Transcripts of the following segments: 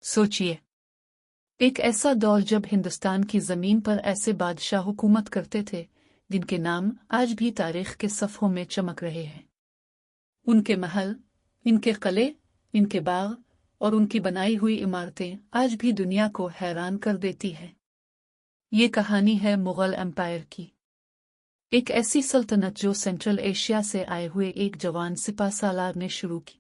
सोचिए, एक ऐसा दौर जब हिंदुस्तान की ज़मीन पर ऐसे बादशाह हुकूमत करते थे जिनके नाम आज भी तारीख के सफ़ों में चमक रहे हैं। उनके महल, इनके किले, इनके बाग और उनकी बनाई हुई इमारतें आज भी दुनिया को हैरान कर देती हैं। ये कहानी है मुग़ल एम्पायर की, एक ऐसी सल्तनत जो सेंट्रल एशिया से आए हुए एक जवान सिपह सालार ने शुरू की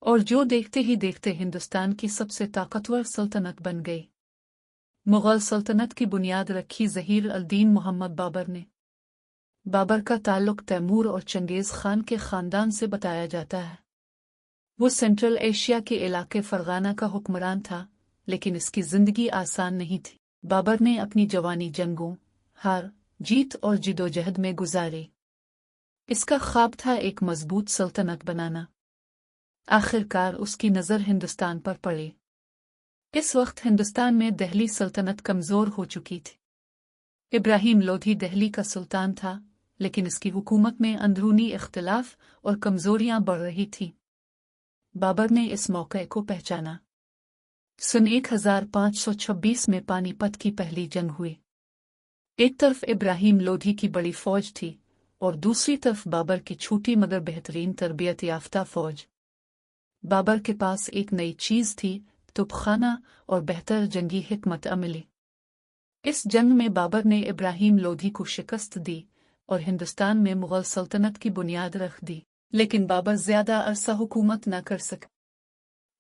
और जो देखते ही देखते हिंदुस्तान की सबसे ताकतवर सल्तनत बन गई। मुग़ल सल्तनत की बुनियाद रखी ज़हीर अल-दीन मोहम्मद बाबर ने। बाबर का ताल्लुक तैमूर और चंगेज़ खान के ख़ानदान से बताया जाता है। वो सेंट्रल एशिया के इलाके फ़रगाना का हुक्मरान था, लेकिन इसकी ज़िंदगी आसान नहीं थी। बाबर ने अपनी जवानी जंगों, हार, जीत और जिदोजहद में गुजारी। इसका ख्वाब था एक मजबूत सल्तनत बनाना। आखिरकार उसकी नज़र हिंदुस्तान पर पड़ी। इस वक्त हिंदुस्तान में दिल्ली सल्तनत कमज़ोर हो चुकी थी। इब्राहिम लोधी दिल्ली का सुल्तान था, लेकिन इसकी हुकूमत में अंदरूनी इख्तिलाफ और कमज़ोरियां बढ़ रही थीं। बाबर ने इस मौके को पहचाना। सन 1526 में पानीपत की पहली जंग हुई। एक तरफ इब्राहिम लोधी की बड़ी फौज थी और दूसरी तरफ बाबर की छोटी मगर बेहतरीन तरबियत याफ्ता फौज। बाबर के पास एक नई चीज़ थी, तोपखाना और बेहतर जंगी हिकमत अमली। इस जंग में बाबर ने इब्राहिम लोधी को शिकस्त दी और हिंदुस्तान में मुग़ल सल्तनत की बुनियाद रख दी, लेकिन बाबर ज़्यादा अरसा हुकूमत न कर सका।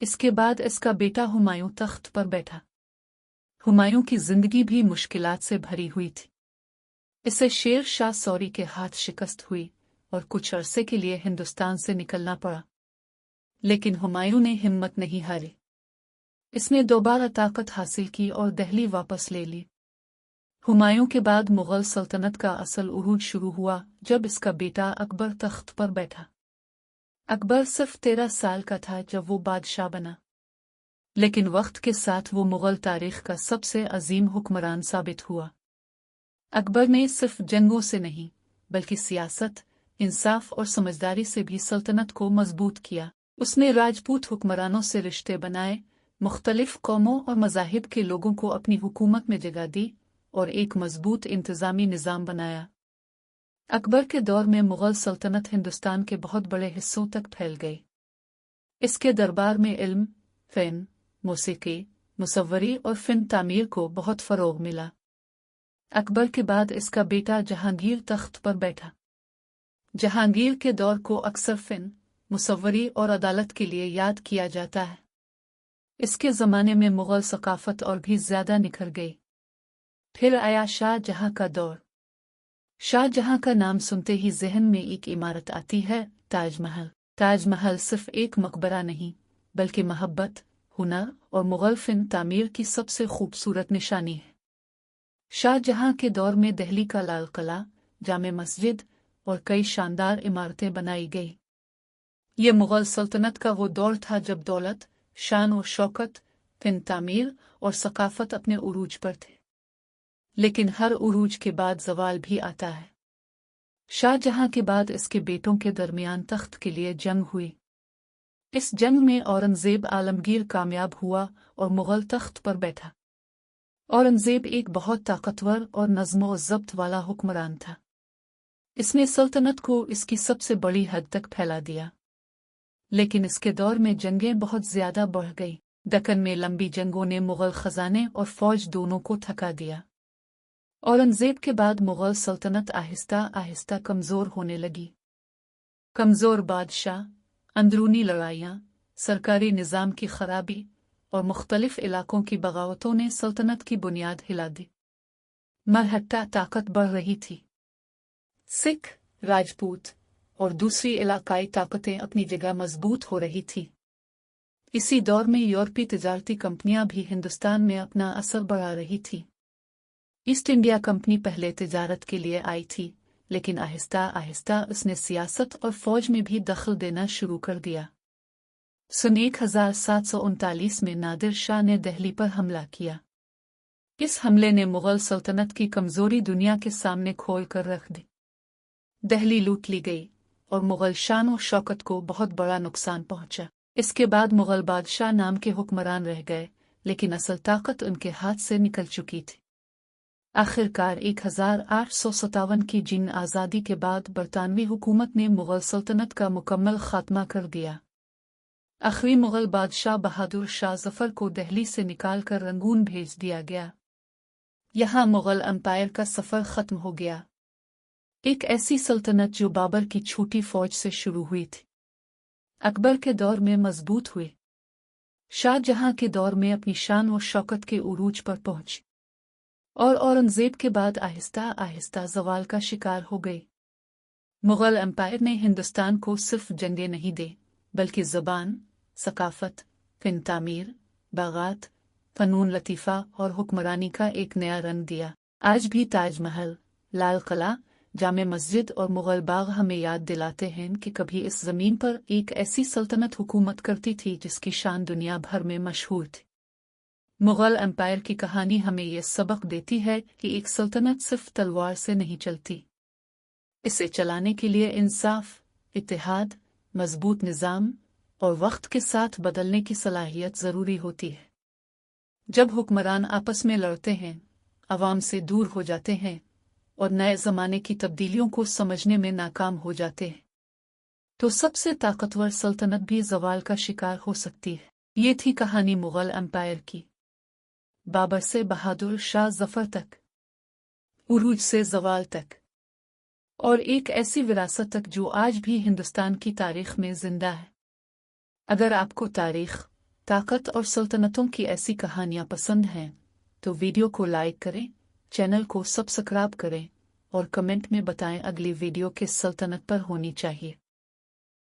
इसके बाद इसका बेटा हुमायूं तख्त पर बैठा। हुमायूं की ज़िंदगी भी मुश्किलात से भरी हुई थी। इसे शेर शाह सौरी के हाथ शिकस्त हुई और कुछ अरसे के लिए हिंदुस्तान से निकलना पड़ा, लेकिन हुमायूं ने हिम्मत नहीं हारी। इसने दोबारा ताकत हासिल की और दिल्ली वापस ले ली। हुमायूं के बाद मुग़ल सल्तनत का असल उरूज शुरू हुआ जब इसका बेटा अकबर तख्त पर बैठा। अकबर सिर्फ 13 साल का था जब वो बादशाह बना, लेकिन वक्त के साथ वो मुग़ल तारीख का सबसे अजीम हुक्मरान साबित हुआ। अकबर ने सिर्फ जंगों से नहीं, बल्कि सियासत, इंसाफ और समझदारी से भी सल्तनत को मजबूत किया। उसने राजपूत हुक्मरानों से रिश्ते बनाए, मुख्तलिफ कौमों और मज़ाहिब के लोगों को अपनी हुकूमत में जगह दी और एक मजबूत इंतज़ामी निज़ाम बनाया। अकबर के दौर में मुग़ल सल्तनत हिंदुस्तान के बहुत बड़े हिस्सों तक फैल गई। इसके दरबार में इल्म, फ़न, मौसीकी, मुसव्वरी और फ़न तामीर को बहुत फ़रोग़ मिला। अकबर के बाद इसका बेटा जहांगीर तख्त पर बैठा। जहांगीर के दौर को अक्सर फ़न, मुसव्वरी और अदालत के लिए याद किया जाता है। इसके ज़माने में मुग़ल सक़ाफ़त और भी ज़्यादा निखर गई। फिर आया शाहजहाँ का दौर। शाहजहाँ का नाम सुनते ही ज़हन में एक इमारत आती है, ताजमहल। ताजमहल सिर्फ एक मकबरा नहीं, बल्कि मोहब्बत, हुनर और मुग़ल फ़न तामीर की सबसे खूबसूरत निशानी है। शाहजहाँ के दौर में दिल्ली का लाल किला, जामे मस्जिद और कई शानदार इमारतें बनाई गई। ये मुग़ल सल्तनत का वो दौर था जब दौलत, शान और शौकत, फ़न तामीर और सक़ाफ़त अपने उरूज पर थे। लेकिन हर उरूज के बाद ज़वाल भी आता है। शाहजहाँ के बाद इसके बेटों के दरमियान तख्त के लिए जंग हुई। इस जंग में औरंगज़ेब आलमगीर कामयाब हुआ और मुग़ल तख्त पर बैठा। औरंगज़ेब एक बहुत ताकतवर और नज़्म-ओ-ज़ब्त वाला हुक्मरान था। इसने सल्तनत को इसकी सबसे बड़ी हद तक फैला दिया, लेकिन इसके दौर में जंगें बहुत ज़्यादा बढ़ गई। दक्कन में लंबी जंगों ने मुग़ल ख़जाने और फ़ौज दोनों को थका दिया। औरंगज़ेब के बाद मुग़ल सल्तनत आहिस्ता आहिस्ता कमज़ोर होने लगी। कमज़ोर बादशाह, अंदरूनी लड़ाइयाँ, सरकारी निज़ाम की खराबी और मुख्तलिफ इलाकों की बगावतों ने सल्तनत की बुनियाद हिला दी। मरहट्टा ताकत बढ़ रही थी। सिख, राजपूत और दूसरी इलाकाई ताकतें अपनी जगह मजबूत हो रही थी। इसी दौर में यूरोपीय तिजारती कंपनियां भी हिंदुस्तान में अपना असर बढ़ा रही थी। ईस्ट इंडिया कंपनी पहले तिजारत के लिए आई थी, लेकिन आहिस्ता आहिस्ता उसने सियासत और फ़ौज में भी दखल देना शुरू कर दिया। सन 1739 में नादिर शाह ने दिल्ली पर हमला किया। इस हमले ने मुग़ल सल्तनत की कमज़ोरी दुनिया के सामने खोल कर रख दी। दिल्ली लूट ली गई और मुग़ल शान और शौकत को बहुत बड़ा नुकसान पहुंचा। इसके बाद मुगल बादशाह नाम के हुक्मरान रह गए, लेकिन असल ताकत उनके हाथ से निकल चुकी थी। आखिरकार 1857 की जिन आज़ादी के बाद बरतानवी हुकूमत ने मुगल सल्तनत का मुकम्मल खात्मा कर दिया। आखिरी मुगल बादशाह बहादुर शाह जफर को दिल्ली से निकालकर रंगून भेज दिया गया। यहाँ मुगल एम्पायर का सफ़र ख़त्म हो गया। एक ऐसी सल्तनत जो बाबर की छोटी फौज से शुरू हुई थी, अकबर के दौर में मजबूत हुई, शाहजहां के दौर में अपनी शान व शौकत के उरूज पर पहुंची, और औरंगजेब के बाद आहिस्ता आहिस्ता ज़वाल का शिकार हो गई। मुगल एम्पायर ने हिंदुस्तान को सिर्फ जंगे नहीं दे, बल्कि ज़बान, सकाफ़त, फ़िन तामीर, बागात, फ़नून लतीफ़ा और हुक्मरानी का एक नया रंग दिया। आज भी ताजमहल, लाल किला, जामे मस्जिद और मुगल बाग हमें याद दिलाते हैं कि कभी इस ज़मीन पर एक ऐसी सल्तनत हुकूमत करती थी जिसकी शान दुनिया भर में मशहूर थी। मुगल एम्पायर की कहानी हमें यह सबक देती है कि एक सल्तनत सिर्फ तलवार से नहीं चलती। इसे चलाने के लिए इंसाफ, इत्तेहाद, मजबूत निज़ाम और वक्त के साथ बदलने की सलाहियत ज़रूरी होती है। जब हुक्मरान आपस में लड़ते हैं, अवाम से दूर हो जाते हैं और नए ज़माने की तब्दीलियों को समझने में नाकाम हो जाते हैं, तो सबसे ताकतवर सल्तनत भी ज़वाल का शिकार हो सकती है। ये थी कहानी मुगल एम्पायर की, बाबर से बहादुर शाह जफर तक, उरूज से ज़वाल तक, और एक ऐसी विरासत तक जो आज भी हिंदुस्तान की तारीख में जिंदा है। अगर आपको तारीख, ताकत और सल्तनतों की ऐसी कहानियाँ पसंद हैं, तो वीडियो को लाइक करें, चैनल को सब्सक्राइब करें और कमेंट में बताएं अगली वीडियो किस सल्तनत पर होनी चाहिए।